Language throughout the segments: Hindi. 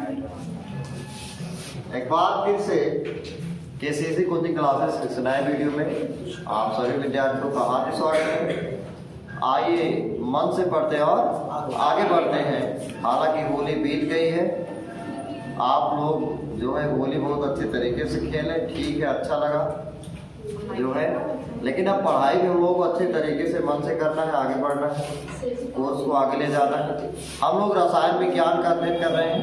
एक बार फिर से केसीसी कोचिंग क्लासेस इस नए वीडियो में आप सभी विद्यार्थियों का हार्दिक स्वागत है। आइए मन से पढ़ते हैं और आगे बढ़ते हैं। हालांकि होली बीत गई है, आप लोग जो है होली बहुत अच्छे तरीके से खेले, ठीक है, अच्छा लगा जो है, लेकिन अब पढ़ाई भी हम लोग को अच्छे तरीके से मन से करना है, आगे बढ़ना है, कोर्स को आगे ले जाना है। हम लोग रसायन विज्ञान का अध्ययन कर रहे हैं।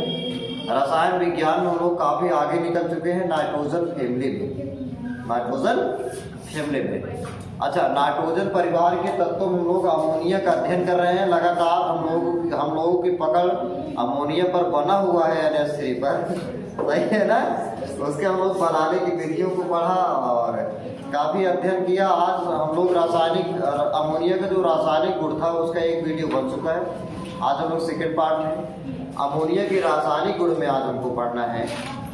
रसायन विज्ञान में हम लोग काफी आगे निकल चुके हैं नाइट्रोजन फैमिली में। नाइट्रोजन फैमिली में अच्छा, नाइट्रोजन परिवार के तत्वों में हम लोग अमोनिया का अध्ययन कर रहे हैं। लगातार हम लोगों की पकड़ अमोनिया पर बना हुआ है, NH3 पर, सही है ना। उसके हम लोग बनाने की विधियों को पढ़ा और काफी अध्ययन किया। आज हम लोग रासायनिक अमोनिया का जो रासायनिक गुण था उसका एक वीडियो बन चुका है। आज हम लोग सेकेंड पार्ट है अमोनिया के रासायनिक गुण में। आज हमको पढ़ना है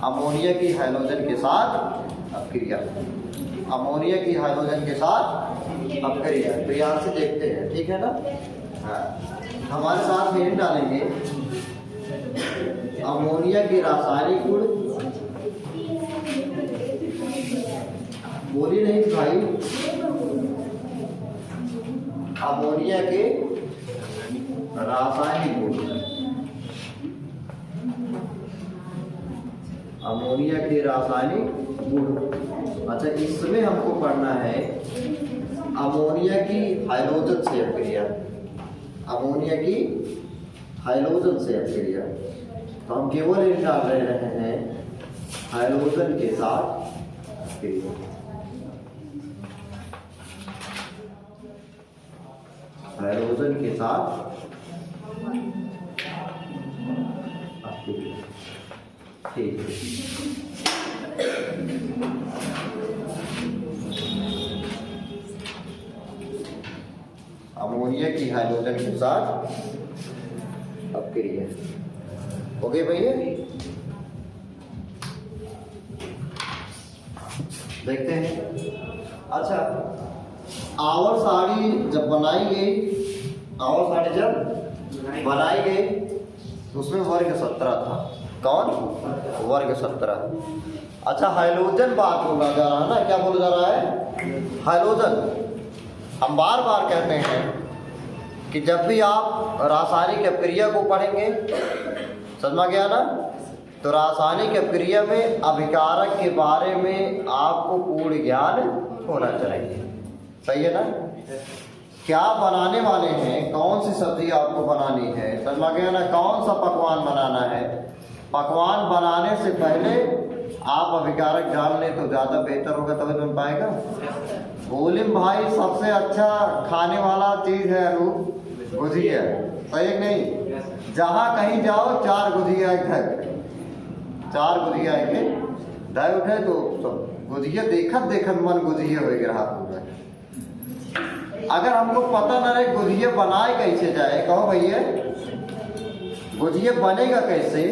अमोनिया की हाइड्रोजन के साथ अपक्रिया। अमोनिया की हाइड्रोजन के साथ अपक्रिया प्रयास से देखते हैं, ठीक है ना। हाँ, हमारे साथ में डालेंगे अमोनिया के रासायनिक गुण। बोली नहीं भाई, अमोनिया के रासायनिक गुण। अमोनिया के रासायनिक गुण। अच्छा, इसमें हमको पढ़ना है अमोनिया की हाइड्रोजन से अपक्रिया। अमोनिया की हाइड्रोजन से अपक्रिया, तो हम केवल इन डाल रहे हैं हाइड्रोजन के साथ अपक्रिया। हाइड्रोजन के साथ अपक्रिया, ठीक है। अमोनिया की हाइड्रोजन के साथ अपक्रिया हो गई भैया। देखते हैं। अच्छा, आवर साड़ी जब बनाई गई, आवर साड़ी जब बनाई गई तो उसमें वर्ग 17 था। कौन? वर्ग 17। अच्छा, हाइड्रोजन बात बोला जा रहा है ना, क्या बोला जा रहा है? हाइड्रोजन। हम बार बार कहते हैं कि जब भी आप रासायनिक अपक्रिया को पढ़ेंगे, समझ में गया ना, तो रासायनिक अपक्रिया में अभिकारक के बारे में आपको पूर्ण ज्ञान होना चाहिए, सही है ना। क्या बनाने वाले हैं, कौन सी सब्जी आपको बनानी है, समझ में गया ना, कौन सा पकवान बनाना है। पकवान बनाने से पहले आप अभिकारक जान लें तो ज़्यादा बेहतर होगा, तभी बन पाएगा। बोलिम भाई, सबसे अच्छा खाने वाला चीज़ है अरूप गुजिया, सही है नहीं। जहाँ कहीं जाओ 4 गुजिया एक ढक, 4 गुजिया एक ढाई उठे तो सब गुजिया देखत मन गुजिया हो गया हाथ में। अगर हमको पता न रहे गुजिया बनाए कैसे जाए, कहो भैया गुजिया बनेगा कैसे,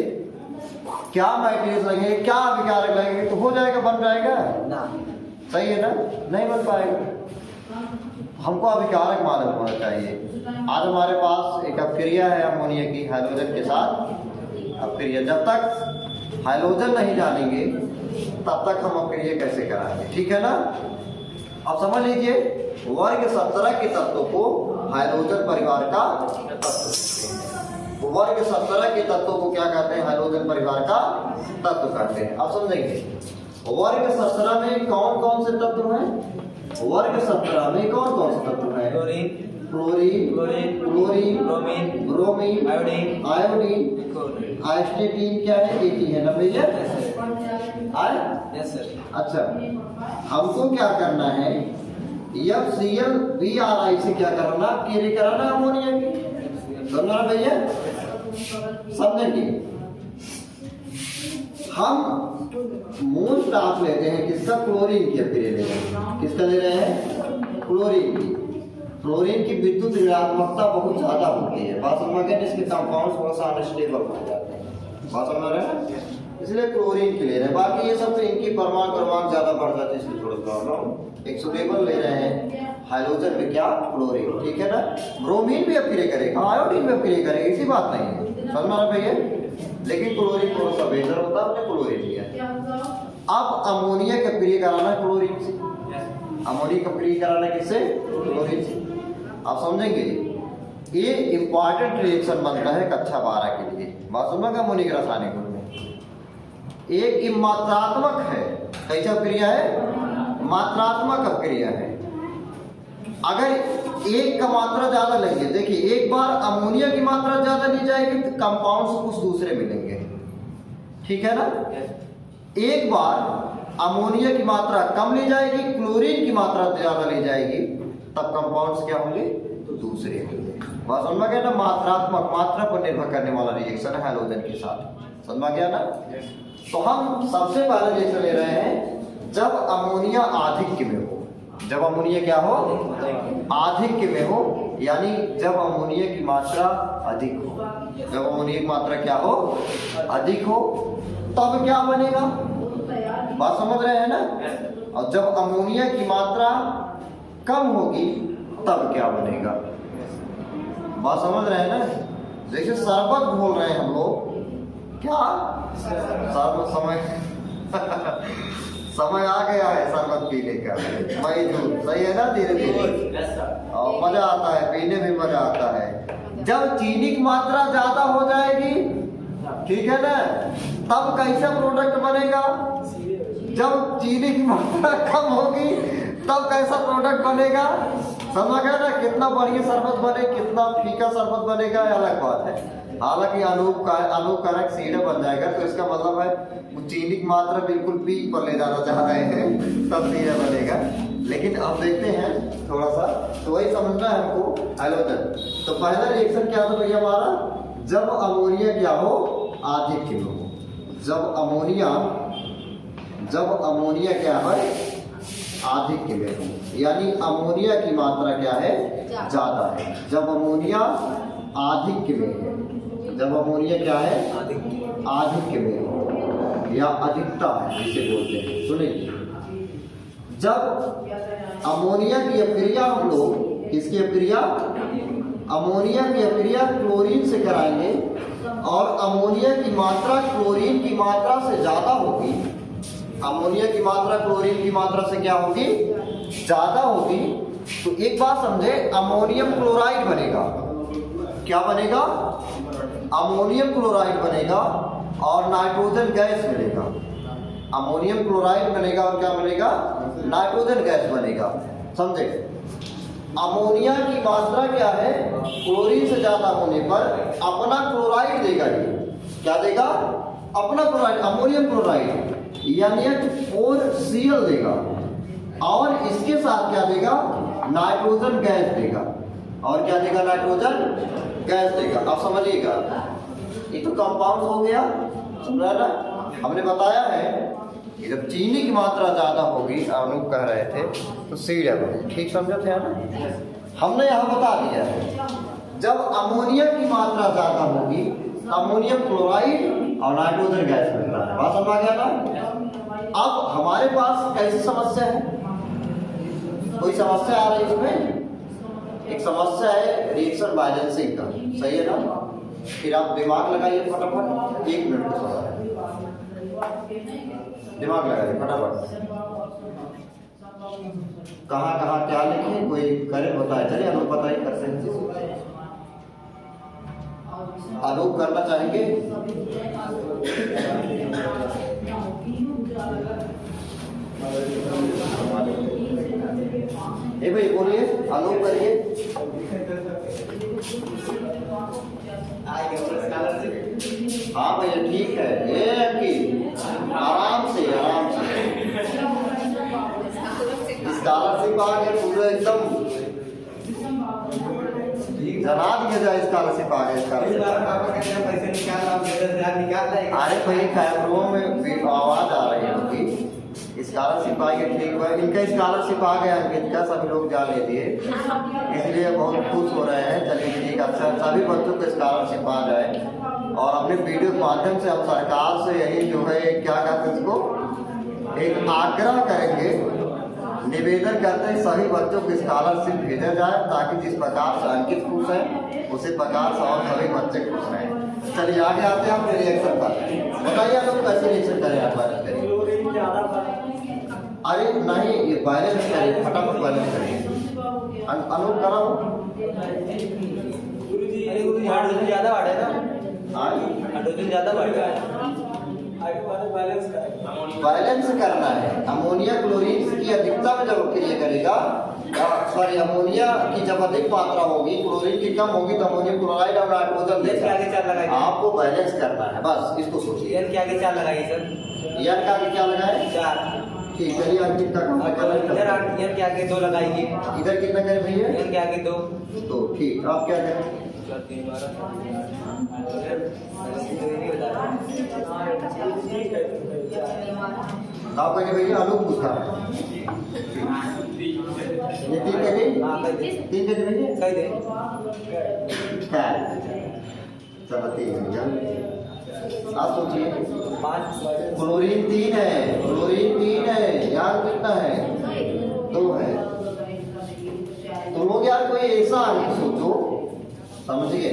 क्या मटेरियल लगेंगे, क्या अभिकारक लगेंगे, तो हो जाएगा, बन जाएगा ना, सही है ना, नहीं बन पाएगा। हमको अभिकारक मालूम होना चाहिए। आज हमारे पास एक अपक्रिया है अमोनिया की हाइड्रोजन के साथ अपक्रिया। जब तक हाइड्रोजन नहीं जानेंगे तब तक हम अपक्रिया कैसे कराएंगे, ठीक है ना। अब समझ लीजिए, वर्ग 17 के तत्वों को हाइड्रोजन परिवार का तत्व, वर्ग 17 के तत्वों को क्या कहते हैं? हाइड्रोजन परिवार का तत्व कहते हैं। अब समझेंगे वर्ग 17 में कौन कौन से तत्व हैं? वर्ग 17 में कौन कौन से तत्व हैं? क्लोरीन, क्लोरीन, ब्रोमीन, आयोडीन, आइसोटीन, क्या है? एक ही है ना भैया। अच्छा, हमको क्या करना है? FCl से क्या करना? क्रिया कराना अमोनिया की, समझना भैया, समझेंगे। हम मूल स्टाफ लेते हैं किसका? क्लोरीन की अपक्रिया ले रहे हैं। किसका ले रहे हैं? क्लोरीन की। क्लोरीन की विद्युत ऋणात्मकता बहुत ज्यादा होती है, बात समझ गए, इसके कंपाउंड थोड़ा सा अनस्टेबल हो जाते हैं, बात समझ रहे हैं, इसलिए क्लोरीन की ले रहे हैं। बाकी ये सब तो इनकी परमाणु क्रमांक ज्यादा बढ़ जाते हैं, इसलिए थोड़ा प्रॉब्लम। एक सुटेबल ले रहे हैं हाइड्रोजन में, क्या? क्लोरीन, ठीक है ना। ब्रोमीन भी अपक्रिया करेगा, आयोडीन भी अपक्रिया करेगा, इसी बात नहीं है, समझ में आ रहा भैया। लेकिन क्लोरीन थोड़ा सा बेहतर होता है, हमने क्लोरीन लिया। अब अमोनिया का प्रिय कराना है क्लोरीन से, अमोनिया का प्रिय कराना किससे? क्लोरीन से। आप समझेंगे ये इंपॉर्टेंट रिएक्शन बनता है कक्षा 12 के लिए। बात समझ में अमोनिया के रासायनिक गुण में एक मात्रात्मक है, कैसा क्रिया है? मात्रात्मक क्रिया है। अगर एक का मात्रा ज्यादा लेंगे, देखिए एक बार अमोनिया की मात्रा ज्यादा ली जाएगी तो कंपाउंड्स कुछ दूसरे मिलेंगे, ठीक है ना। एक बार अमोनिया की मात्रा कम ली जाएगी, क्लोरीन की मात्रा ज्यादा ली जाएगी, तब कंपाउंड्स क्या होंगे? तो दूसरे होंगे। बात समझ में गया ना? मात्रात्मक, मात्रा पर निर्भर करने वाला रिएक्शन है हैलोजन के साथ। समझ में गया ना? तो हम सबसे पहले रिएक्शन ले रहे हैं जब अमोनिया आधिक्य में हो। जब अमोनिया क्या हो? आधिक्य में हो, यानी जब अमोनिया की मात्रा अधिक हो। जब अमोनिया की मात्रा क्या हो? अधिक हो, तब क्या बनेगा? बात समझ रहे हैं ना? और जब अमोनिया की मात्रा कम होगी तब क्या बनेगा? बात समझ रहे हैं ना? जैसे शरबत बोल रहे हैं हम लोग, क्या शरबत समय समय आ गया है शरबत पीने का, मई जून, सही है ना? धीरे धीरे और मजा आता है, पीने में मजा आता है। जब चीनी की मात्रा ज्यादा हो जाएगी, ठीक है ना, तब कैसा प्रोडक्ट बनेगा? जब चीनी की मात्रा कम होगी तब कैसा प्रोडक्ट बनेगा? समझ गए ना? कितना बढ़िया शरबत बने, कितना फीका शरबत बनेगा, अलग बात है। हालांकि अनुकारक सीधा बन जाएगा, तो इसका मतलब है चीनी की मात्रा बिल्कुल पीक पर ले जाना चाह रहे हैं, तब सीधा बनेगा। लेकिन अब देखते हैं थोड़ा सा, तो वही समझना है हमको हैलोजन। तो पहला रिएक्शन क्या था भैया हमारा? जब अमोनिया क्या हो? आधिक्य में हो। जब अमोनिया क्या है? आधिक्य में हो, यानी अमोनिया की मात्रा क्या है? ज्यादा है। जब अमोनिया आधिक्य में है, जब अमोनिया क्या है? आधिक्य में हो या अधिकता है जिसे बोलते हैं। सुनिए, जब अमोनिया की अभिक्रिया हम लोग, किसकी अभिक्रिया? अमोनिया की अभिक्रिया क्लोरीन से कराएंगे और अमोनिया की मात्रा क्लोरीन की मात्रा से ज्यादा होगी। अमोनिया की मात्रा क्लोरीन की मात्रा से क्या होगी? ज्यादा होगी। तो एक बात समझे, अमोनियम क्लोराइड बनेगा। क्या बनेगा? अमोनियम क्लोराइड बनेगा और नाइट्रोजन गैस मिलेगा। अमोनियम क्लोराइड बनेगा और क्या बनेगा? नाइट्रोजन गैस बनेगा। समझे? अमोनिया की मात्रा क्या है? क्लोरीन से ज्यादा होने पर अपना क्लोराइड देगा। ये क्या देगा? अपना क्लोराइड, अमोनियम क्लोराइड यानी NH4Cl देगा, और इसके साथ क्या देगा? नाइट्रोजन गैस देगा। और क्या देगा? नाइट्रोजन गैस देगा। अब समझिएगा, ये तो कंपाउंड हो गया, समझा ना? हमने बताया है कि जब चीनी की मात्रा ज्यादा होगी, अनूप कह रहे थे, तो C, ठीक समझे थे ना? हमने यहाँ बता दिया है जब अमोनिया की मात्रा ज्यादा होगी, अमोनियम क्लोराइड और नाइट्रोजन गैस मिल रहा है। बात समझ आ गया ना? अब हमारे पास कैसी समस्या है? कोई समस्या आ रही है इसमें? एक समस्या है रिएक्शन बैलेंसिंग का, सही है ना? फिर आप दिमाग लगाइए फटाफट, 1 मिनट का सवाल है, दिमाग लगाइए फटाफट। कहाँ कहाँ क्या लिखे, कोई करे बताए? चलिए अनूप बताइए, करते हैं। अनूप करना चाहेंगे? ए भाई बोलिए, अनूप करिए। हाँ भैया ठीक है, ये आराम से आराम से स्कॉलरशिप आ गए पूरा एकदम जना दिया जाए। स्कॉलरशिप आ गए, अरे भाई कैमरों में आवाज आ रही है उनकी। स्कॉलरशिप आ गया, ठीक हुआ, इनका स्कॉलरशिप आ गया, इनका सभी लोग जान लेते हैं, इसलिए बहुत खुश हो रहे हैं। चलिए ठीक, अच्छा सभी बच्चों को स्कॉलरशिप आ जाए। और अपने वीडियो के माध्यम से हम सरकार से यही जो है क्या कहते हैं इसको, एक आग्रह करेंगे, निवेदन करते हैं सभी बच्चों को स्कॉलरशिप भेजा जाए, ताकि जिस प्रकार से अंकित खुश है उसी प्रकार से और सभी बच्चे खुश रहें। चलिए आगे आते हैं हम रिएक्शन पर। बताइए आप लोग कैसे रिएक्शन करें, आप बैलेंस करें। अरे नहीं, ये बैलेंस करें, फटाफट बैलेंस करें। अनूप कराओ। हाइड्रोजन ज्यादा बढ़ है ना, हाइड्रोजन ज्यादा बढ़ है। बैलेंस करना है। अमोनिया क्लोरीन की अधिकता में जब क्रिया करेगा, सॉरी अमोनिया की जब अधिक मात्रा होगी, क्लोरीन की कम होगी, तो अमोनियम क्लोराइड और नाइट्रोजन देगा। आपको बैलेंस करना है, बस इसको सोचिए। एन के आगे 4 लगाइए सर। एन के आगे क्या लगाए? 4। ठीक है, चलिए अंकित का काम इधर एन के आगे 2 लगाइए। इधर कितना करें भैया? एन के आगे 2। तो ठीक, आप क्या करें? आप कहेंगे भैया अनूप पूछा ये 3 करें? 3 करें भैया? कह दे। चलो 3 आप सोचिए। 5। क्लोरीन 3 है, क्लोरीन 3 है, यार कितना है? 2 है। तो लोग यार कोई ऐसा अंक सोचो, समझिए,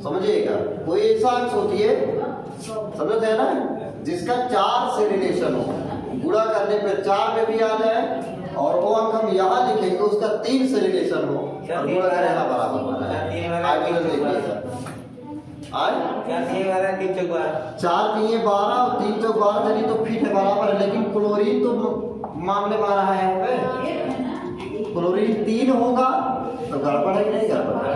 समझिएगा, कोई ऐसा अंक सोचिए, समझते हैं ना, जिसका 4 से रिलेशन हो, गुणा करने पर 4 में भी आ जाए, और वो अंक हम यहाँ लिखेंगे उसका 3 से रिलेशन हो, और गुणा करें यहाँ बराबर बना है। आगे देखिए सर, आज 4 3 12 3 चौक 12। 4 3 12 और 3 चौक 12 चलिए तो फिट है, बराबर है। लेकिन क्लोरीन तो मामले में आ रहा है यहाँ पे, क्लोरीन 3 होगा तो गड़बड़ है कि नहीं गड़बड़ है?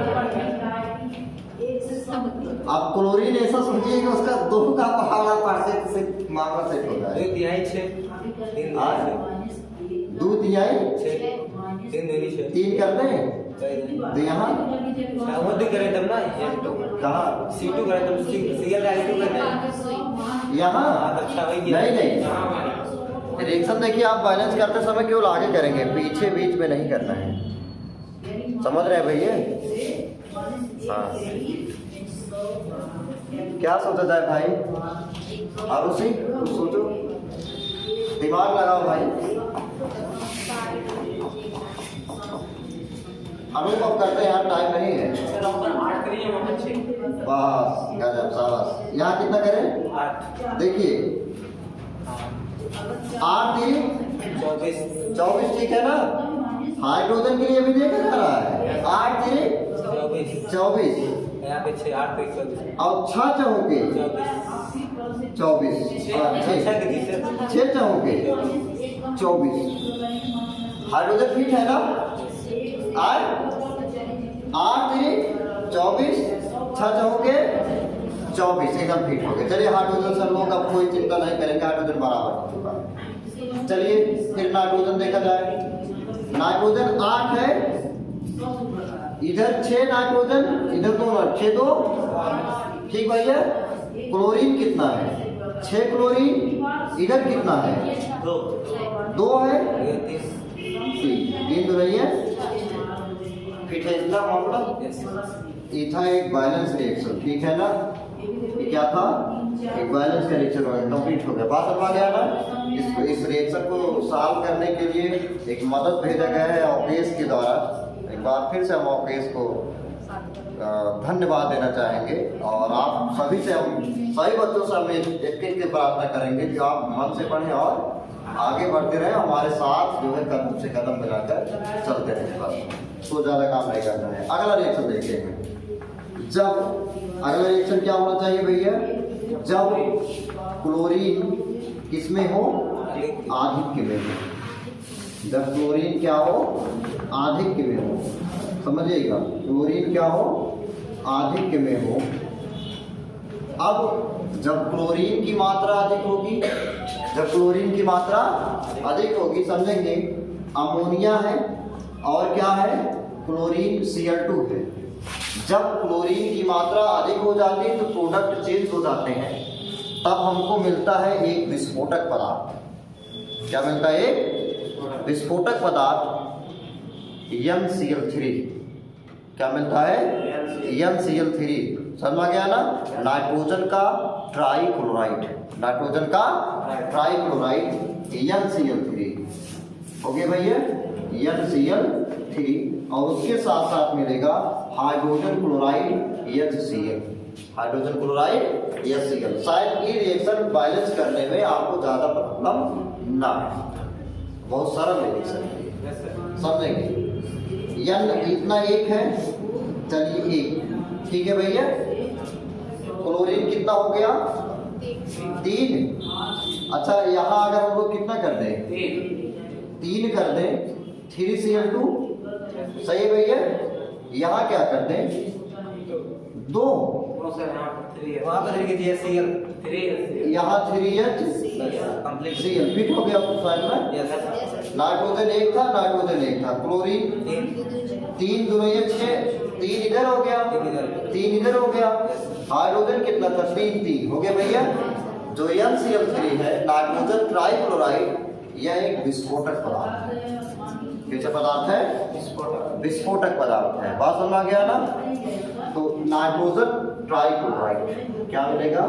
अब क्लोरीन ऐसा सोचिए कि उसका 2 का पहाड़ा परसेंट से मामला सेट हो जाए। 2 तिहाई 6 2 तिहाई 6 3 दूनी 6 3 कर दें तो यहाँ वो भी करे तब ना, कहाँ C2 करे तब सीएल का I2 करना यहाँ अच्छा वही नहीं। रिएक्शन देखिए, आप बैलेंस करते समय केवल आगे करेंगे, पीछे बीच में नहीं करना है, समझ रहे हैं भैया? हाँ, क्या सोचा जाए भाई? और उसी सोचो, दिमाग लगाओ भाई। अनुभव करते हैं, यहाँ टाइम नहीं है। बस गजब, शाबाश। यहाँ कितना करें? 8। देखिए 8 3 24 ठीक है ना? हाइड्रोजन के लिए भी देखा जा रहा है। 8 3 24 यहाँ पे 6 8 24 और 6 चौके 24 6 चौके 24। हाइड्रोजन फिट है ना? 8 3 24 6 चौके 24 एकदम फिट हो गए। चलिए हाइड्रोजन सब लोग अब कोई चिंता नहीं करेंगे, हाइड्रोजन बराबर हो चुका है। चलिए फिर नाइट्रोजन देखा जाए। नाइट्रोजन 8 है, इधर 6 नाइट्रोजन, इधर 2 6 2 ठीक भैया। क्लोरीन कितना है? 6 क्लोरीन, इधर कितना है? 2 है, 3 तो रही है, फिट है इतना मामला। ये था एक बैलेंस रिएक्शन, ठीक है ना? ये क्या था? एक बैलेंस का रिएक्शन कंप्लीट हो गया, बात समझ आ गया ना? इस रिएक्शन को सॉल्व करने के लिए एक मदद भेजा गया है अवकेश के द्वारा। एक बार फिर से हम अवकेश को धन्यवाद देना चाहेंगे, और आप सभी से, हम सभी बच्चों से हम एक प्रार्थना करेंगे कि आप मन से पढ़ें और आगे बढ़ते रहे, हमारे साथ जो है कदम से कदम मिलाकर चलते रहे, बस तो ज़्यादा काम नहीं करना है। अगला रिएक्शन देखेंगे। जब अगला रिएक्शन क्या होना चाहिए भैया? जब क्लोरीन किसमें हो? आधिक्य में हो। जब क्लोरीन क्या हो? आधिक्य में हो, समझिएगा। क्लोरीन क्या हो? आधिक्य में हो। अब जब क्लोरीन की मात्रा अधिक होगी, जब क्लोरीन की मात्रा अधिक होगी, समझेंगे अमोनिया है और क्या है? क्लोरीन Cl2 है। जब क्लोरीन की मात्रा अधिक हो जाती है तो प्रोडक्ट चेंज हो जाते हैं, तब हमको मिलता है एक विस्फोटक पदार्थ। क्या मिलता है? एक विस्फोटक पदार्थ NCl3। क्या मिलता है? NCl3। समझ आ गया ना? नाइट्रोजन का ट्राइक्लोराइड, नाइट्रोजन का ट्राइक्लोराइड NCl3 हो गया भैया, NCl3। और उसके साथ साथ मिलेगा hydrogen chloride HCl, hydrogen chloride HCl। शायद ये रिएक्शन बैलेंस करने में आपको ज्यादा प्रॉब्लम ना है, बहुत सरल रिएक्शन है, समझेंगे। N इतना एक है, चलिए एक, ठीक है भैया। क्लोरीन कितना हो गया? 3। अच्छा यहाँ अगर हम लोग कितना कर दें? 3 कर दें, 3Cl2, सही है भैया। यहाँ क्या कर दें? 2, वहाँ पर देखिए Cl, यहाँ 3HCl फिट हो गया फाइल में। नाइट्रोजन एक था, नाइट्रोजन एक था, क्लोरीन 3 दोनों ये 6, 3 इधर हो गया, 3 इधर हो गया। हाइड्रोजन कितना था? 3 हो गया भैया। जो NCl3 है, नाइट्रोजन ट्राइक्लोराइड, यह एक विस्फोटक पदार्थ है। कैसा पदार्थ है? विस्फोटक पदार्थ है। बात समझ आ गया ना? तो नाइट्रोजन ट्राइक्लोराइड क्या मिलेगा?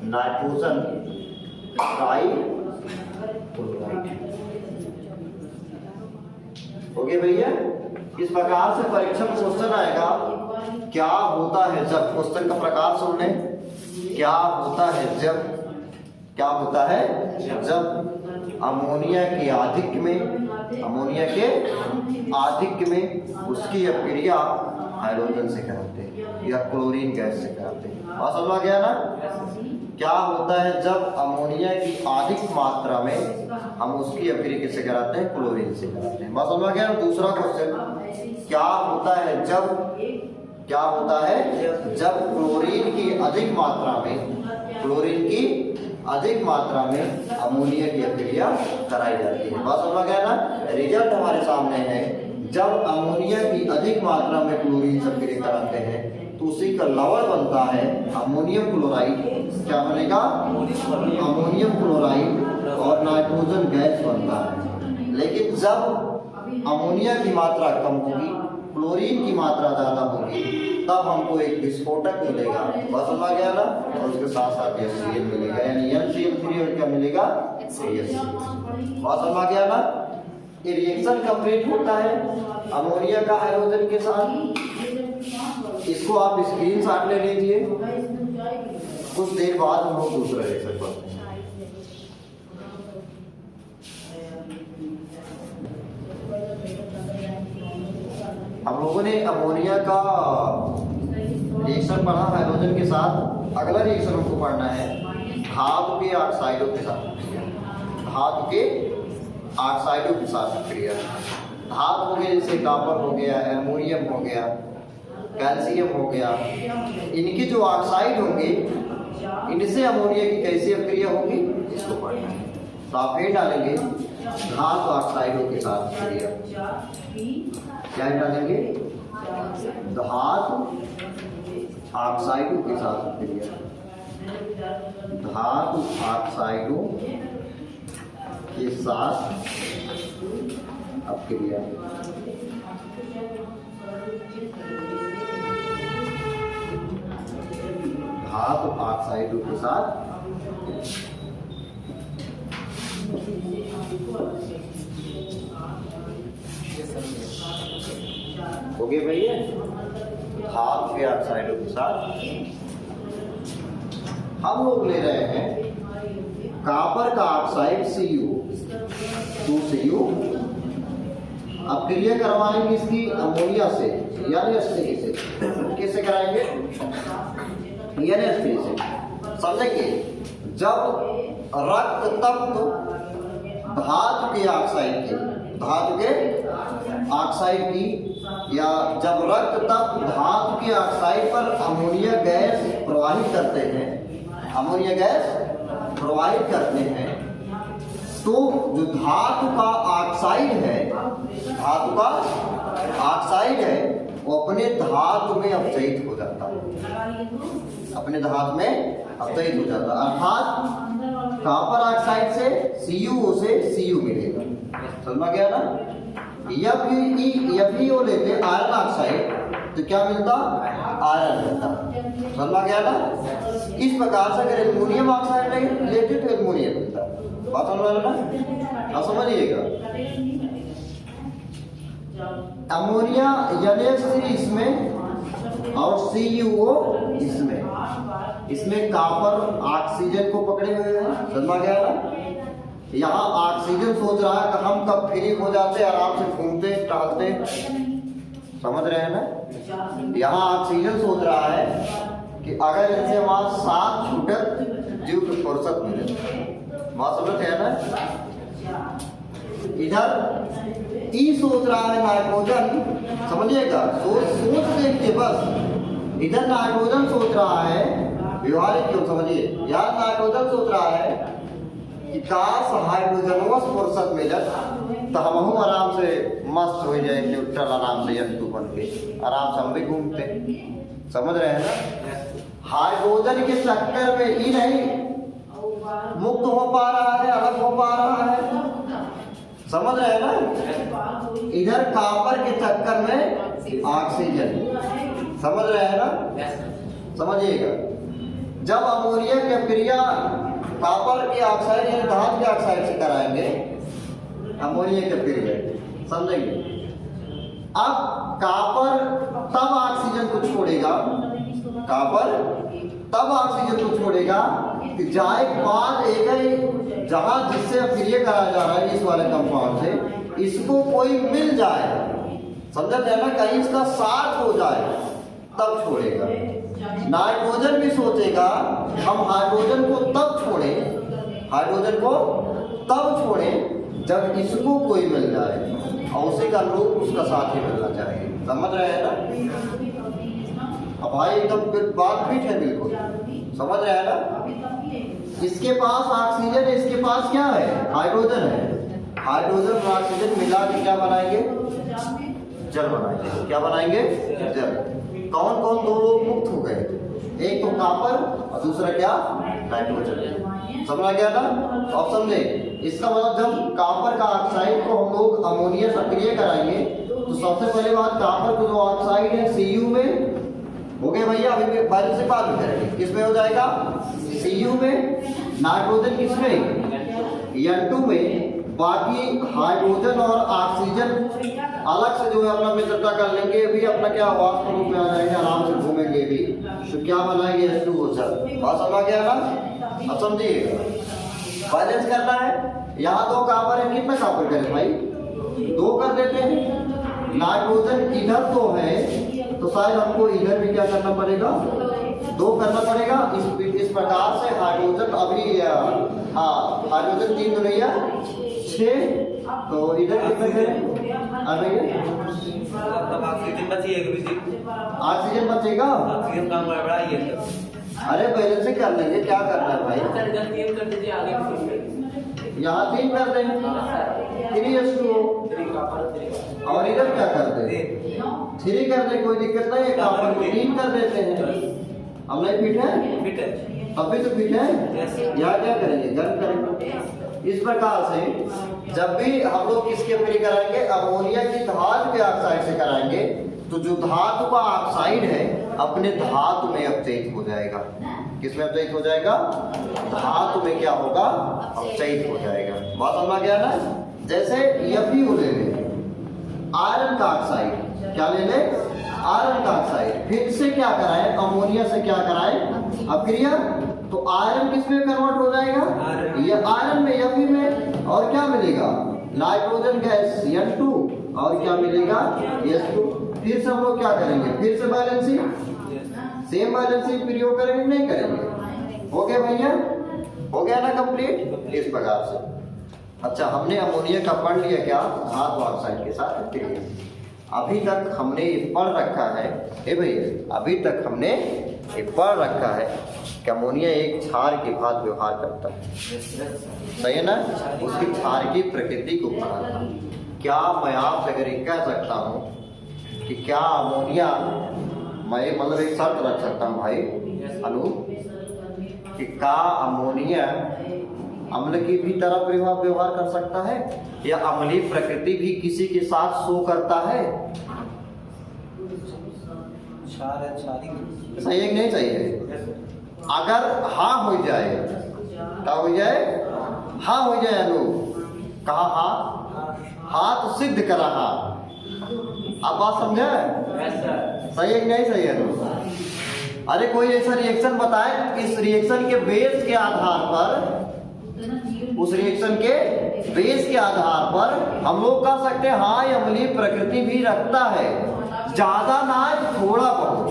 नाइट्रोजन ट्राइक्लोराइड हो गया भैया। इस प्रकार से परीक्षा में क्वेश्चन आएगा, क्या होता है जब, क्वेश्चन का प्रकार सुन लें, क्या होता है जब, क्या होता है जब अमोनिया के आधिक्य में, अमोनिया के आधिक्य में उसकी अपक्रिया हाइड्रोजन से कराते हैं या क्लोरीन गैस से कराते हैं। बात समझ आ गया ना? क्या होता है जब अमोनिया की अधिक मात्रा में हम उसकी अपक्रिया किससे कराते हैं? क्लोरीन से कराते हैं। बात समझ आ गया ना? दूसरा क्वेश्चन, क्या होता है जब, क्या होता है जब क्लोरीन की अधिक मात्रा में, क्लोरीन की अधिक मात्रा में अमोनिया की अपक्रिया कराई जाती है। बात समझ गया ना? रिजल्ट हमारे सामने है, जब अमोनिया की अधिक मात्रा में क्लोरीन से अपक्रिया कराते हैं तो उसी का लवण बनता है अमोनियम क्लोराइड। क्या बनेगा? अमोनियम क्लोराइड और नाइट्रोजन गैस बनता है। लेकिन जब अमोनिया की मात्रा कम होगी, क्लोरीन की मात्रा ज्यादा होगी, तब हमको एक विस्फोटक मिलेगा। बस समझ आ गया ना? और उसके साथ साथ HCl मिलेगा, यानी NCl3 और क्या मिलेगा? HCl। बस समझ आ गया ना? ये रिएक्शन कंप्लीट होता है अमोनिया का हाइड्रोजन के साथ। इसको आप स्क्रीनशॉट ले लीजिए, कुछ देर बाद हम लोग दूसरा रिएक्शन पढ़ते हैं। हम लोगों ने अमोनिया का रिएक्शन पढ़ा हाइड्रोजन के साथ। अगला रिएक्शन हमको पढ़ना है धातु के ऑक्साइडों के साथ, धातु के ऑक्साइडों के साथ क्रिया। धातु हो गया जैसे कॉपर हो गया, एल्युमिनियम हो गया, कैल्शियम हो गया, इनके जो ऑक्साइड होंगे इनसे अमोनिया की कैसी अपक्रिया होगी इसको पढ़ना है। तो आप ये डालेंगे धातु ऑक्साइडों के साथ क्रिया। क्या डालेंगे? धातु ऑक्साइडों के साथ क्रिया, धातु ऑक्साइडों के साथ अपक्रिया। धातु ऑक्साइडों के साथ हो गए भैया। धातु के ऑक्साइडों के साथ हम लोग ले रहे हैं कॉपर का ऑक्साइड Cu2Cu। अब क्रिया करवाएंगे इसकी अमोनिया से यानी H3 से। कैसे कराएंगे? यानी H3 से। समझेंगे? जब रक्त तत्व धातु के ऑक्साइड की, धातु के ऑक्साइड की, या जब रक्त तत्व धातु के ऑक्साइड पर अमोनिया गैस प्रवाहित करते हैं, अमोनिया गैस प्रवाहित करते हैं, तो जो धातु का ऑक्साइड है, धातु का ऑक्साइड है, वो अपने धातु में अपचयित हो जाता है, अपने धातु में अपचयित हो जाता है। अर्थात कॉपर ऑक्साइड से CuO से Cu मिलेगा। समझ गया ना? FeO लेते आयरन ऑक्साइड तो क्या मिलता? आयरन मिलता। समझ गया ना? इस प्रकार से अगर एल्युमिनियम ऑक्साइड लेते तो एल्युमिनियम मिलता। बात समझ रहा ना? अब समझिएगा, अमोनिया NH3 इसमें और CuO इसमें कॉपर ऑक्सीजन को पकड़े हुए हैं। समझ गया ना? यहाँ ऑक्सीजन सोच रहा है कि हम कब फ्री हो जाते, आराम से घूमते टहलते। समझ रहे हैं ना? यहाँ ऑक्सीजन सोच रहा है कि अगर इनसे वहां साथ छूटत जीव की फुर्सत मिले। वहां समझ है ना? इधर ई सोच रहा है नाइट्रोजन, समझिएगा, सोच देखिए बस। इधर नाइट्रोजन सोच रहा है, व्यवहारिक क्यों समझिए, यार नाइट्रोजन सोच रहा है कि काश हाइड्रोजनवश फुर्सत मिलत तो हम आराम से मस्त हो जाए, न्यूट्रल आराम से N2 बन के आराम से हम भी घूमते। समझ रहे हैं ना? हाइड्रोजन के चक्कर में ही नहीं मुक्त हो पा रहा है, अलग हो पा रहा है। समझ रहे हैं ना? इधर कॉपर के चक्कर में ऑक्सीजन। समझ रहे हैं ना? समझिएगा, जब अमोनिया की क्रिया कॉपर के ऑक्साइड यानी धातु के ऑक्साइड से कराएंगे, अमोनिया की क्रिया, समझेंगे। अब कॉपर तब ऑक्सीजन को छोड़ेगा, कॉपर तब ऑक्सीजन को छोड़ेगा कि जाए बाद एक जहां जिससे क्रिया कराया जा रहा है इस वाले कंपाउंड से, इसको कोई मिल जाए, समझ रहे ना, कहीं इसका साथ हो जाए तब छोड़ेगा। नाइट्रोजन भी सोचेगा हम हाइड्रोजन को तब छोड़ें, हाइड्रोजन को तब छोड़ें जब इसको कोई मिल जाए, और उसी का अनुरूप उसका साथ ही मिलना चाहिए। समझ रहे हैं ना? अब भाई एकदम बात फिट है बिल्कुल। समझ रहे हैं ना? इसके पास ऑक्सीजन है, इसके पास क्या है? हाइड्रोजन है। हाइड्रोजन और ऑक्सीजन मिला के क्या बनाएंगे? जल बनाएंगे। क्या बनाएंगे? जल। कौन कौन दो लोग मुक्त हो गए? एक तो कॉपर और दूसरा क्या? नाइट्रोजन। समझा गया ना? अब समझे, इसका मतलब जब कॉपर का ऑक्साइड को हम लोग अमोनिया सक्रिय कराएंगे तो सबसे पहले बात, कॉपर को जो ऑक्साइड है Cu में हो गए भैया, अभी बैलेंस से बात करेंगे, किसमें हो जाएगा? Cu में। नाइट्रोजन किसमें? N2 में। बाकी हाइड्रोजन और ऑक्सीजन अलग से जो है अपना मित्रता कर लेंगे, भी अपना क्या वास्तव रूप में आ जाएंगे, आराम से घूमेंगे भी, तो क्या बनाएंगे? H2O sir. बात समझ गया ना? अब समझिए, बैलेंस करना है। यहाँ दो कॉपर है, कितना कॉपर करें भाई? 2 कर देते हैं। नाइट्रोजन इधर तो है तो शायद हमको इधर भी क्या करना पड़ेगा? 2 करना पड़ेगा। इस प्रकार से हाइड्रोजन अभी हाँ, हाइड्रोजन 3 तो नहीं है 6, तो इधर कितने करें? ऑक्सीजन बचेगा। ऑक्सीजन काम बड़ा ही है। अरे पहले से कर लेंगे, क्या करना है भाई? यहाँ 3 कर दें, 3H2O, और इधर क्या कर दे? 3 कर दे, कोई दिक्कत नहीं है। कॉपर को 3 कर देते हैं। हम नहीं फिट है? फिट है। अभी तो फिट है। यहाँ क्या करेंगे? गर्म करेंगे। इस प्रकार से जब भी हम लोग किसके फ्री कराएंगे? अमोनिया की धातु के ऑक्साइड से कराएंगे, तो जो धातु का ऑक्साइड है अपने धातु में अपचयित हो जाएगा। किसमें अपचयित हो जाएगा? धातु में क्या होगा? अपचयित हो जाएगा। बात समझ गया ना? जैसे Fe ले ले, आयरन का ऑक्साइड, क्या ले ले? आयरन का ऑक्साइड। फिर से क्या कराए? अमोनिया से क्या कराए? अपक्रिया, तो आयरन किसमें कन्वर्ट हो जाएगा? ये आयरन में, Fe में, और क्या मिलेगा? नाइट्रोजन गैस N2, और क्या मिलेगा? H2। फिर से हम लोग क्या करेंगे? फिर से बैलेंसिंग, सेम बैलेंसिंग प्रयोग करेंगे, नहीं करेंगे? हो गया भैया? हो गया ना कंप्लीट? इस प्रकार से। अच्छा, हमने अमोनिया का पढ़ लिया क्या? धातु ऑक्साइड के साथ क्रिया। अभी तक हमने ये पढ़ रखा है, ए भैया, अभी तक हमने ये पढ़ रखा है कि अमोनिया एक क्षार के भांति व्यवहार करता है। सही है ना? उसकी क्षार की प्रकृति को पढ़ा था। क्या मैं आपसे अगर ये कह सकता हूँ कि क्या अमोनिया, मैं मतलब एक शर्त रख सकता हूँ भाई अनु, कि क्या अमोनिया अम्ल की भी तरह व्यवहार कर सकता है, या अम्लीय प्रकृति भी किसी के साथ शो करता है? सही है नहीं? चाहिए। अगर हाँ हो जाए, क्या हो जाए? हाँ हो जाए अनु, कहा हाँ? हाँ तो सिद्ध करा हाँ। अब बात समझे? सही है कि नहीं सही है दोस्त? अरे कोई ऐसा रिएक्शन बताए, इस रिएक्शन के बेस के आधार पर, उस रिएक्शन के बेस के आधार पर हम लोग कह सकते हैं हाँ ये अम्लीय प्रकृति भी रखता है, ज्यादा ना है थोड़ा बहुत,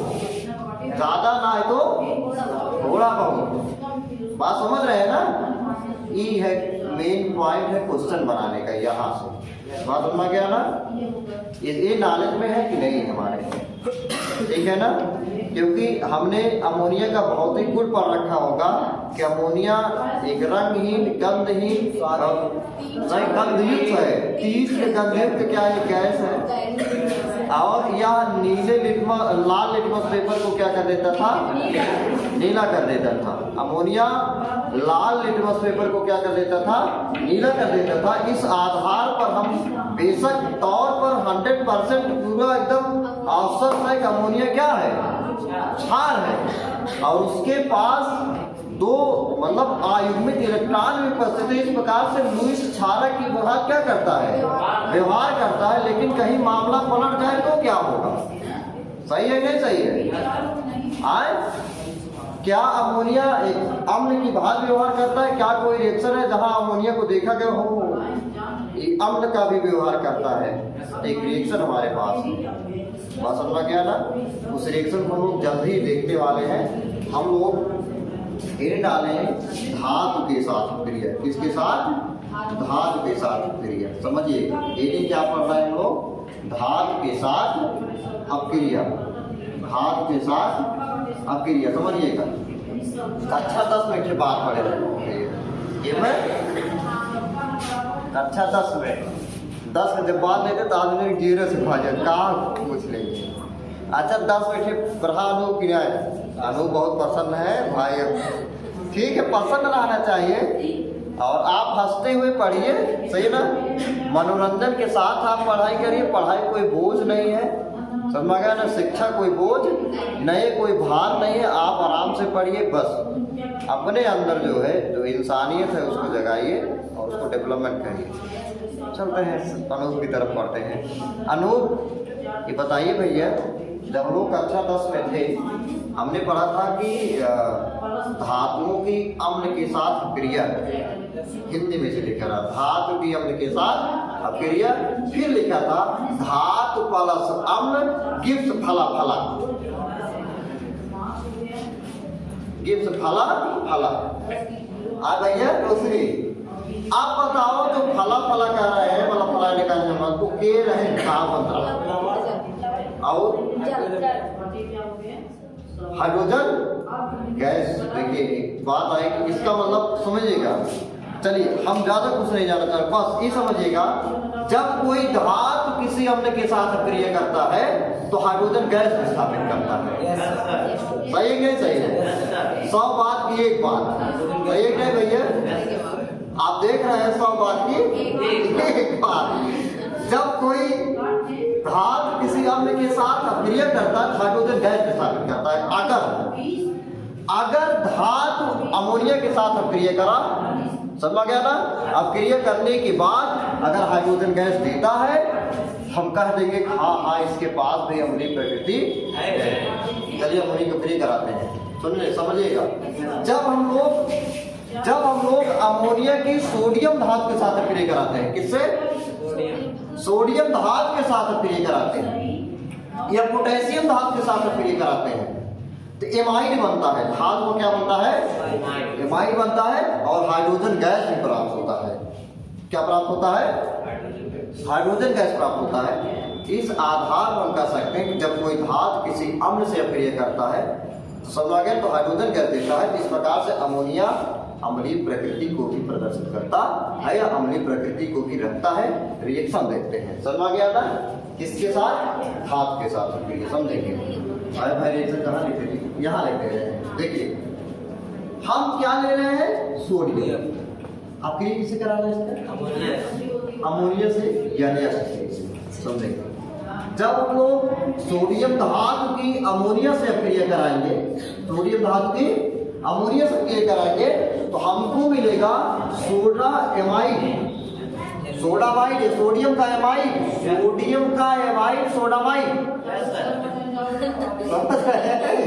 ज्यादा ना है तो थोड़ा बहुत। बात समझ रहे हैं ना? ये है मेन पॉइंट है क्वेश्चन बनाने का, यहाँ से बात समझ गया ना? ये नॉलेज में है कि नहीं हमारे, ठीक है ना? क्योंकि हमने अमोनिया का भौतिक गुण पढ़ रखा होगा कि अमोनिया एक रंगहीन, गंधहीन, नहीं गंधयुक्त है, तीस गंधयुक्त क्या ये गैस है, और यह नीले लाल लिटमस पेपर को क्या कर देता था? नीला कर देता था। अमोनिया लाल लिटमस पेपर को क्या कर देता था? नीला कर देता था। इस आधार पर हम बेशक तौर पर 100% पूरा एकदम अवसर है कि अमोनिया क्या है? क्षार है, और उसके पास दो मतलब आयुग्मिक इलेक्ट्रॉन भी उपस्थित है। इस प्रकार से लुईस क्षारक की व्यवहार क्या करता है? व्यवहार करता है। लेकिन कहीं मामला पलट जाए तो क्या होगा? सही है नहीं सही है? आए क्या अमोनिया एक अम्ल की भांति व्यवहार करता है? क्या कोई रिएक्शन है जहां अमोनिया को देखा गया हो ये अम्ल का भी व्यवहार करता है? एक रिएक्शन हमारे पास है, बात समझ गया ना? उस रिएक्शन को हम लोग जल्द ही देखने वाले हैं। हम लोग फिर डाले धातु के साथ क्रिया। किसके साथ? धातु के साथ क्रिया। समझिए ये क्या पढ़ रहे हैं हम लोग? धातु के साथ अपक्रिया, धातु के साथ अपक्रिया। समझिएगा कक्षा 10 में के बाद पढ़े रहे ये में कक्षा 10 में 10 के जब बाद लेते तो आदमी जीरो से भाजा कहाँ पूछ लेंगे। अच्छा 10 में पढ़ा अनूप की अनूप बहुत पसंद है भाई, ठीक है पसंद रहना चाहिए और आप हंसते हुए पढ़िए, सही ना? मनोरंजन के साथ आप पढ़ाई करिए। पढ़ाई कोई बोझ नहीं है, समझ गया ना? शिक्षा कोई बोझ नहीं, कोई भार नहीं है। आप आराम से पढ़िए, बस अपने अंदर जो है जो इंसानियत है उसको जगाइए और उसको डेवलपमेंट करिए। चलते हैं अनूप की तरफ पढ़ते हैं। अनूप ये बताइए भैया, जब हम लोग कक्षा 10 में थे हमने पढ़ा था कि धातुओं की अम्ल के साथ अपक्रिया, हिंदी में से लिखा था धातु की अम्ल के साथ अपक्रिया, फिर लिखा था धातु प्लस अम्ल गिब्स फला फला, गिब्स फला फला। आ भैया दूसरी, आप बताओ जो फला फला कह रहे हैं, फला फला निकालने वाला तो के रहे कहाँ बन रहा और हाइड्रोजन गैस। देखिए एक बात आई कि इसका मतलब समझिएगा, चलिए हम ज्यादा कुछ नहीं जाना चाहते, बस ये समझिएगा जब कोई धातु किसी अम्ल के साथ अपक्रिया करता है तो हाइड्रोजन गैस स्थापित करता है। सही है नहीं सही है? 100 बात की एक बात, सही है नहीं भैया? आप देख रहे हैं 100 बात की एक बात। जब कोई धातु किसी अम्ल के साथ अपक्रिया करता है हाइड्रोजन गैस स्थापित करता है। अगर धातु अमोनिया के साथ अपक्रिया करा, समझ गया ना? अपक्रिया करने के बाद अगर हाइड्रोजन गैस देता है हम कह देंगे हाँ हाँ इसके पास भी अम्लीय प्रकृति है। चलिए अमोनिया को फ्री कराते हैं, सुनिए समझिएगा। जब हम लोग अमोनिया की सोडियम धातु के साथ अपक्रिया कराते हैं, किससे? सोडियम धातु के साथ अपक्रिया कराते हैं या पोटेशियम धातु के साथ अपक्रिया कराते हैं तो एमाइड बनता है। धातु को क्या बनता है? एमाइड बनता है और हाइड्रोजन गैस भी प्राप्त होता है। क्या प्राप्त होता है? हाइड्रोजन गैस प्राप्त होता है। इस आधार पर हम कह सकते हैं कि जब कोई धातु किसी अम्ल से अपक्रिया करता है तो समझ गए तो हाइड्रोजन गैस देता है। इस प्रकार से अमोनिया अम्लीय प्रकृति को भी प्रदर्शित करता है या अम्लीय प्रकृति को भी रखता है। रिएक्शन देखते हैं, समझ गया था? किसके साथ? धातु के साथ अपक्रिया, समझेंगे। अरे भाई रिएक्शन कहाँ लिखे थे? यहाँ लिखे हैं। देखिए हम क्या ले रहे हैं? सोडियम। अपक्रिया किससे करा रहे हैं? अमोनिया से या से, समझेंगे। जब हम लोग सोडियम धातु की अमोनिया से अपक्रिया कराएंगे, सोडियम धातु की अमोनिया से अपक्रिया कराएंगे तो हमको मिलेगा सोडा एमाइड। सोडामाइड, सोडियम का एमाइड, सोडियम का एमाइड सोडामाइड। समझ रहे हैं?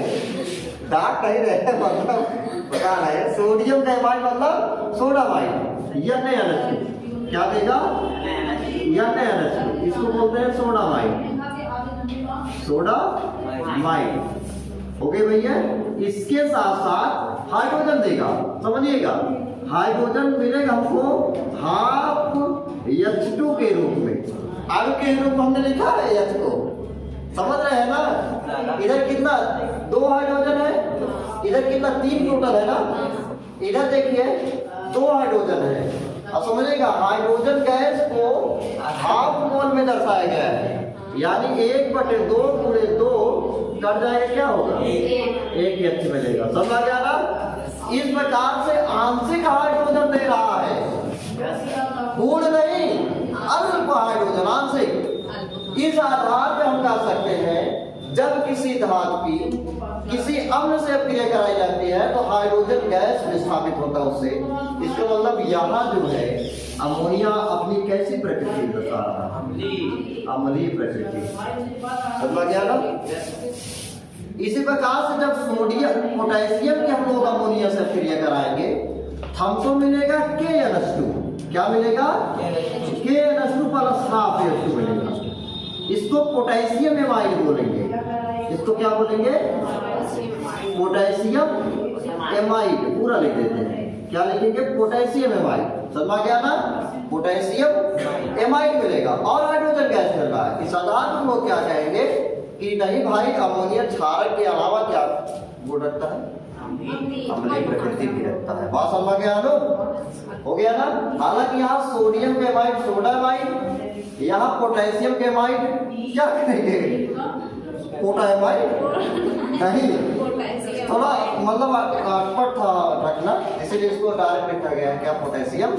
डाक नहीं रहे मतलब पता नहीं। सोडियम का एमाइड मतलब सोडामाइड। NaNH2 क्या देगा? NaNH2, इसको बोलते हैं सोडामाइड, सोडामाइड। ओके भैया, इसके साथ साथ हाइड्रोजन देगा। समझिएगा, हाइड्रोजन मिलेगा हमको हाफ H2 के रूप में। आगे के रूप में हमने लिखा है H को, समझ रहे हैं ना? इधर कितना 2 हाइड्रोजन है, इधर कितना 3 टोटल है ना। इधर देखिए 2 हाइड्रोजन है। अब समझिएगा, हाइड्रोजन गैस को हाफ मोल में दर्शाया गया है, यानी 1/2 × 2 कर जाएगा, क्या होगा? 1 H मिलेगा। समझ आ गया ना? इस प्रकार से आंशिक हाइड्रोजन दे रहा है, पूर्ण नहीं, अल्प हाइड्रोजन, आंशिक। इस आधार पे हम कह सकते हैं जब किसी धातु की किसी अम्ल से अपक्रिया कराई जाती है तो हाइड्रोजन गैस विस्थापित होता है उससे। इसका मतलब यहाँ जो है अमोनिया अपनी कैसी प्रकृति बता रहा है? अम्लीय प्रकृति। समझ गया ना? इसी प्रकार से जब सोडियम पोटेशियम के हम लोग अमोनिया से अपक्रिया कराएंगे हमको मिलेगा KNH2। क्या मिलेगा? KNH2 + हाफ H2 मिलेगा। इसको पोटेशियम एमाइड बोलेंगे। इसको क्या बोलेंगे? Potassium amide. पूरा लिख देते हैं, क्या लिखेंगे? Potassium amide. समझ गया ना? पोटेशियम एमाइड मिलेगा और हाइड्रोजन गैस मिल रहा है। इस आधार पर लोग क्या कहेंगे कि नहीं भाई, अमोनिया क्षारक के अलावा क्या गुण रखता है? अम्लीय प्रकृति भी रखता है। बात समझ गया लो? हो गया ना? हालांकि यहाँ सोडियम के एमाइड सोडामाइड, यहाँ पोटेशियम के एमाइड क्या करेंगे? पोटामाइड नहीं, थोड़ा मतलब अटपट था रखना, इसीलिए इसको डायरेक्ट लिखा गया है क्या? Potassium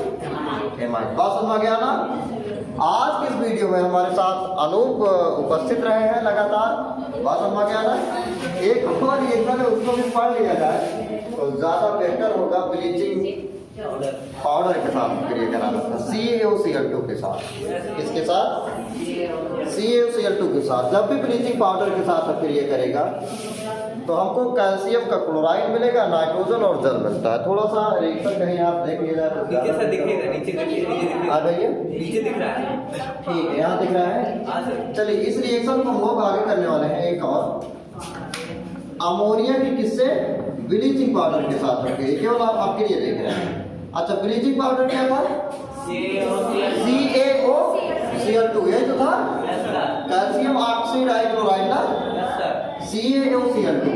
amide. बात समझ गया ना? आज के इस वीडियो में हमारे साथ अनूप उपस्थित रहे हैं लगातार। बात समझ गया ना? एक और एक उसको भी पढ़ लिया जाए तो ज्यादा बेहतर होगा। ब्लीचिंग पाउडर के साथ क्रिया कराना था, CaOCl2 के साथ। किसके साथ? CaOCl2 के साथ। जब भी ब्लीचिंग पाउडर के साथ क्रिया करेगा तो हमको कैल्शियम का क्लोराइड मिलेगा, नाइट्रोजन और जल मिलता है। थोड़ा सा रिएक्शन कहीं आप देख लीजिए, आ जाइए, नीचे दिख रहा है। ठीक है, यहाँ दिख रहा है। चलिए, इस रिएक्शन को हम लोग आगे करने वाले हैं। एक और अमोनिया की किससे? ब्लीचिंग पाउडर के साथ रखें, केवल आप आपके लिए देख रहे हैं। अच्छा, ब्लीचिंग पाउडर क्या था? CaOCl2, यही तो था, कैल्शियम ऑक्साइड हाइड्रोक्लोराइड ना, CaOCl2।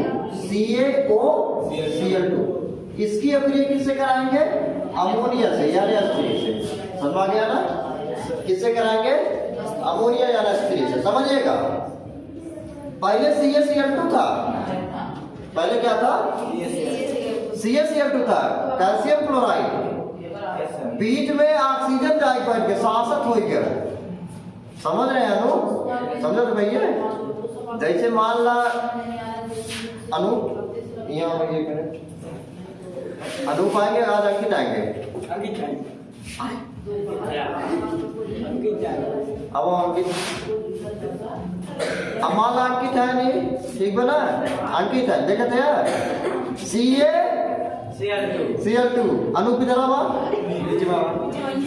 इसकी अपक्रिया किससे कराएंगे? अमोनिया से यानी H3 से। समझ गया ना? किससे कराएंगे? अमोनिया यानी H3 से। समझिएगा, पहले CaCl2 था। पहले क्या था? CaCl2 था, कैल्शियम क्लोराइड। बीच में ऑक्सीजन डाइऑक्साइड के शासक हो गया। समझ रहे हैं अनु? समझो तो भैया, जैसे मान ला अनूप यहाँ ये करें, अनूप आएंगे, आज अंकित आएंगे। अब अंकित, अब मान ला अंकित है नहीं, ठीक बना? अंकित है, देखते हैं CaCl2। अनूप इधर आवा,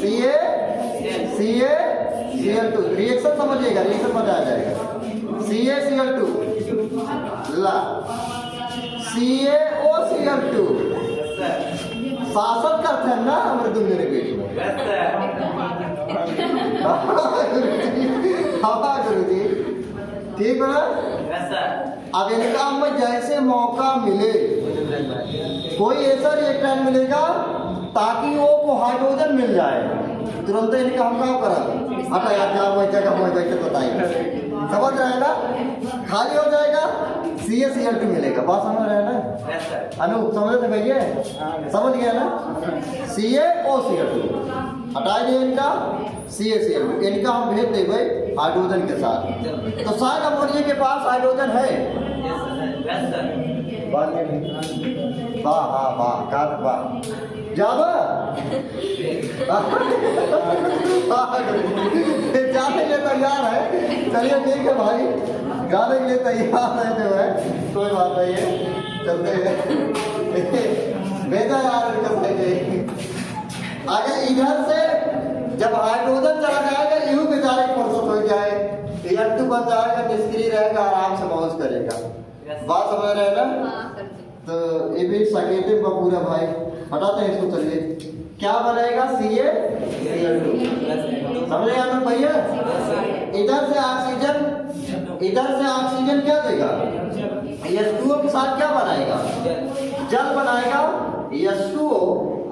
CaCl2 रिएक्शन समझिएगा, रिएक्शन बताया जाएगा। CaCl2 ला CaOCl2 शासन करते हैं ना हमारे दुनिया के बीच में। हाँ गुरुजी, ठीक है ना? अब इनका हमें जैसे मौका मिले कोई ऐसा रिएक्टेंट मिलेगा ताकि वो को हाइड्रोजन मिल जाए, तुरंत इनका हम काम करा हटा यार, क्या वही जगह वही बैठे बताइए। समझ रहे हैं ना? खाली हो जाएगा, CaCl2 मिलेगा। बात समझ रहे हैं ना? अनूप समझ थे भैया? समझ गया ना? CaOCl2 हटा दिए इनका, CaCl2 इनका हम भेज देंगे हाइड्रोजन के साथ। तो शायद अमोनिया के पास हाइड्रोजन है, वाह वाह वाह काट वाह जावा जाने के लिए तैयार है। चलिए ठीक है भाई, गाने के लिए तैयार है जो है, कोई बात नहीं है, चलते हैं। भेजा यार अगर इधर से जब हाइड्रोजन चला जाएगा यूं बेचारे फुर्सत हो जाए, N2 बन जाएगा, निष्क्रिय रहेगा, आराम से मौज करेगा। बात समझ रहे हैं ना? तो ये भी संकेतिक का पूरा भाई हटाते हैं इसको। चलिए क्या बनेगा, CaCl2 समझ गया ना भैया? इधर से ऑक्सीजन क्या देगा, H2O के साथ क्या बनाएगा, जल बनाएगा H2O,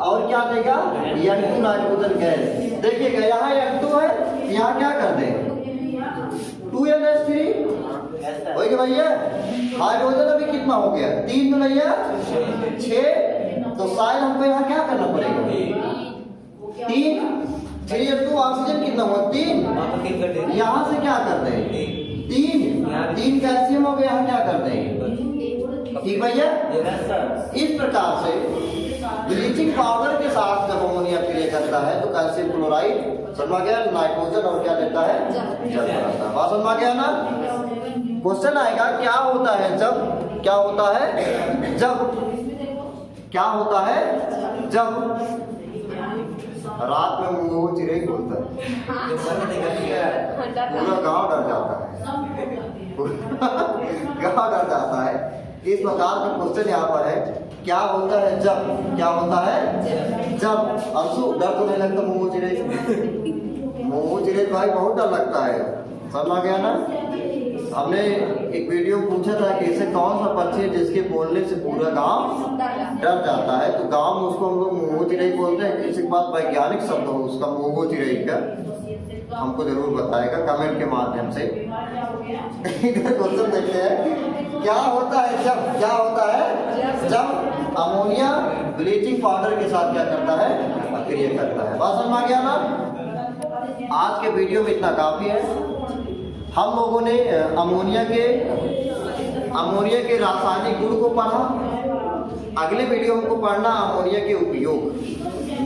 और क्या देगा N2 नाइट्रोजन गैस। देखिएगा यहाँ N2 है, यहाँ क्या कर दें 2NH3 हो गया भैया। हाइड्रोजन अभी कितना हो गया, 3 में नहीं है 6, तो शायद हमको यहाँ क्या करना पड़ेगा 3 3H2 ऑक्सीजन कितना हुआ 3, यहाँ से क्या कर दें 3 कैल्शियम हो गया, यहाँ क्या कर दें, ठीक भैया। इस प्रकार से ब्लीचिंग पाउडर के साथ जब अमोनिया क्रिया करता है तो कैल्शियम क्लोराइड समझ गया, नाइट्रोजन और क्या देता है, जल बनाता है। बात समझ गया ना? क्वेश्चन आएगा क्या होता है जब, क्या होता है जब, क्या होता है जब रात में मुंह चिड़ै बोलता है, पूरा गांव डर जाता है, गांव डर जाता है। इस प्रकार का क्वेश्चन यहाँ पर है, क्या होता है जब, क्या होता है जब, अंशु डर तो नहीं लगता मुंह चिड़ै भाई, बहुत डर लगता है, समझ गया ना? हमने एक वीडियो पूछा था कि ऐसे कौन सा पक्षी है जिसके बोलने से पूरा गांव डर जाता है, तो गांव में उसको हम लोग मोमो चिड़ै बोलते हैं। किसी के पास वैज्ञानिक शब्द हो उसका मोमो चिड़ै का, हमको जरूर बताएगा कमेंट के माध्यम से। क्वेश्चन देखते हैं, क्या होता है जब, क्या होता है जब अमोनिया ब्लीचिंग पाउडर के साथ क्या करता है, क्रिया करता है। बात समझ गया ना? आज के वीडियो में इतना काफी है। हम लोगों ने अमोनिया के रासायनिक गुण को पढ़ा। अगले वीडियो हमको पढ़ना अमोनिया के उपयोग।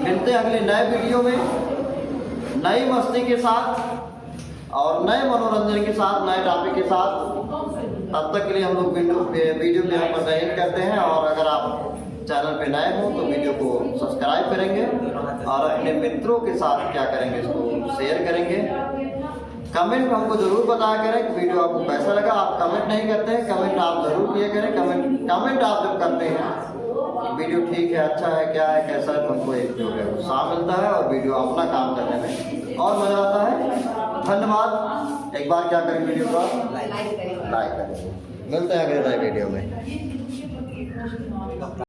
मिलते हैं अगले नए वीडियो में नई मस्ती के साथ और नए मनोरंजन के साथ, नए टॉपिक के साथ। तब तक के लिए हम लोग वीडियो में यहाँ पर एंड करते हैं। और अगर आप चैनल पे नए हो तो वीडियो को सब्सक्राइब करेंगे और अपने मित्रों के साथ क्या करेंगे, इसको शेयर करेंगे। कमेंट में हमको जरूर बताया करें कि वीडियो आपको कैसा लगा। आप कमेंट नहीं करते हैं, कमेंट आप जरूर किया करें। कमेंट आप जब करते हैं वीडियो ठीक है, अच्छा है, क्या है, कैसा है, तो हमको एक जो है उत्साह मिलता है और वीडियो अपना काम करने में और मजा आता है। धन्यवाद। एक बार क्या करें, वीडियो को लाइक करें। मिलते हैं अगले नए वीडियो में।